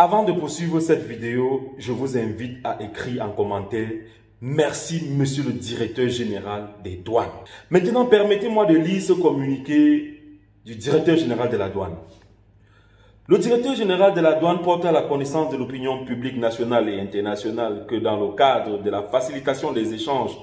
Avant de poursuivre cette vidéo, je vous invite à écrire en commentaire « Merci, Monsieur le Directeur Général des Douanes ». Maintenant, permettez-moi de lire ce communiqué du Directeur Général de la Douane. Le Directeur Général de la Douane porte à la connaissance de l'opinion publique nationale et internationale que dans le cadre de la facilitation des échanges,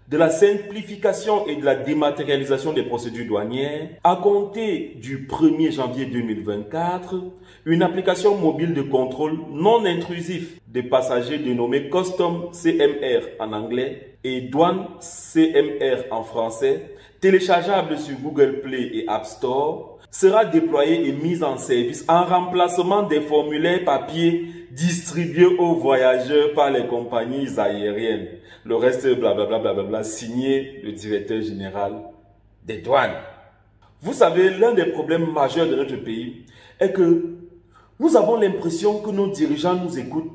de la simplification et de la dématérialisation des procédures douanières, à compter du 1er janvier 2024, une application mobile de contrôle non intrusif des passagers dénommée Custom CMR en anglais et Douane CMR en français, téléchargeable sur Google Play et App Store, sera déployée et mise en service en remplacement des formulaires papier distribués aux voyageurs par les compagnies aériennes. Le reste, blablabla, blablabla, signé le directeur général des douanes. Vous savez, l'un des problèmes majeurs de notre pays est que nous avons l'impression que nos dirigeants nous écoutent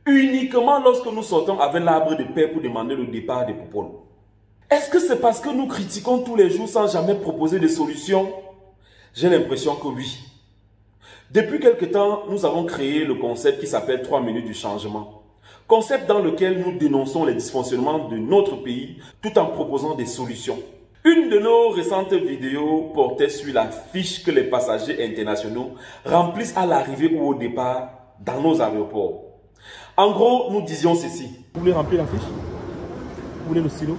uniquement lorsque nous sortons avec l'arbre de paix pour demander le départ des poupoles. Est-ce que c'est parce que nous critiquons tous les jours sans jamais proposer de solutions? J'ai l'impression que oui. Depuis quelque temps, nous avons créé le concept qui s'appelle 3 minutes du changement. Concept dans lequel nous dénonçons les dysfonctionnements de notre pays tout en proposant des solutions. Une de nos récentes vidéos portait sur la fiche que les passagers internationaux remplissent à l'arrivée ou au départ dans nos aéroports. En gros, nous disions ceci. Vous voulez remplir la fiche? Vous voulez le stylo?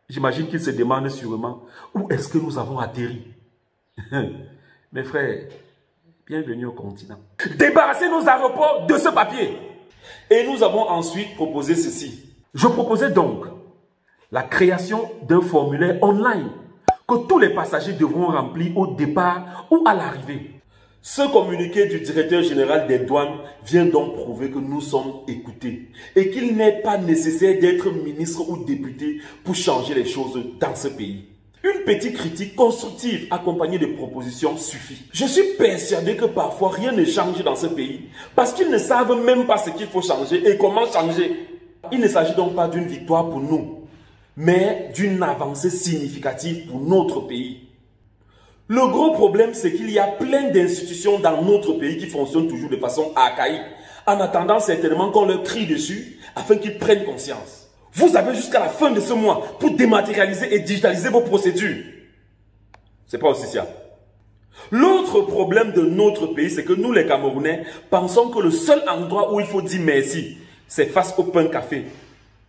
J'imagine qu'ils se demandent sûrement où est-ce que nous avons atterri. Mes frères, bienvenue au continent. Débarrassez nos aéroports de ce papier. Et nous avons ensuite proposé ceci. Je proposais donc la création d'un formulaire online que tous les passagers devront remplir au départ ou à l'arrivée. Ce communiqué du directeur général des douanes vient donc prouver que nous sommes écoutés et qu'il n'est pas nécessaire d'être ministre ou député pour changer les choses dans ce pays. Une petite critique constructive accompagnée de propositions suffit. Je suis persuadé que parfois rien ne change dans ce pays parce qu'ils ne savent même pas ce qu'il faut changer et comment changer. Il ne s'agit donc pas d'une victoire pour nous, mais d'une avancée significative pour notre pays. Le gros problème, c'est qu'il y a plein d'institutions dans notre pays qui fonctionnent toujours de façon archaïque, en attendant certainement qu'on leur crie dessus afin qu'ils prennent conscience. Vous avez jusqu'à la fin de ce mois pour dématérialiser et digitaliser vos procédures. C'est pas aussi ça. L'autre problème de notre pays, c'est que nous les Camerounais pensons que le seul endroit où il faut dire merci, c'est face au pain café,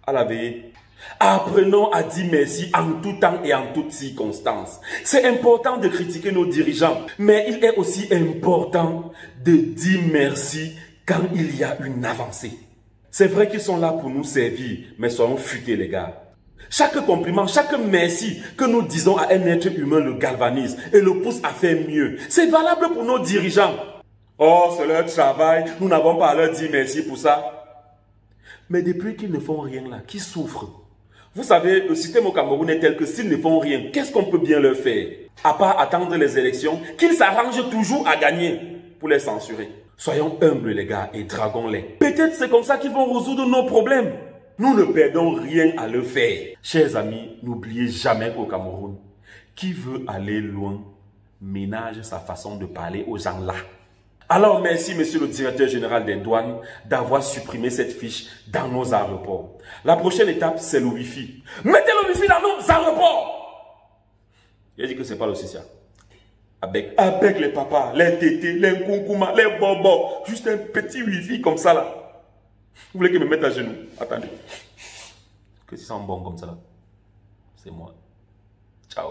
à la veillée. Apprenons à dire merci en tout temps et en toutes circonstances. C'est important de critiquer nos dirigeants, mais il est aussi important de dire merci quand il y a une avancée. C'est vrai qu'ils sont là pour nous servir, mais soyons futés les gars. Chaque compliment, chaque merci que nous disons à un être humain le galvanise et le pousse à faire mieux. C'est valable pour nos dirigeants. Oh, c'est leur travail, nous n'avons pas à leur dire merci pour ça. Mais depuis qu'ils ne font rien là, qui souffrent? Vous savez, le système au Cameroun est tel que s'ils ne font rien, qu'est-ce qu'on peut bien leur faire? À part attendre les élections, qu'ils s'arrangent toujours à gagner pour les censurer. Soyons humbles les gars et draguons-les. Peut-être c'est comme ça qu'ils vont résoudre nos problèmes. Nous ne perdons rien à le faire. Chers amis, n'oubliez jamais qu'au Cameroun, qui veut aller loin, ménage sa façon de parler aux gens là. Alors merci monsieur le directeur général des douanes d'avoir supprimé cette fiche dans nos aéroports. La prochaine étape, c'est le Wi-Fi. Mettez le Wi-Fi dans nos aéroports. Il a dit que c'est pas le CCA. Avec les papas, les tétés, les nkoukouma, les bobos. Juste un petit Wi-Fi comme ça là. Vous voulez que je me mette à genoux? Attendez. Que si ça sent bon comme ça là. C'est moi. Ciao.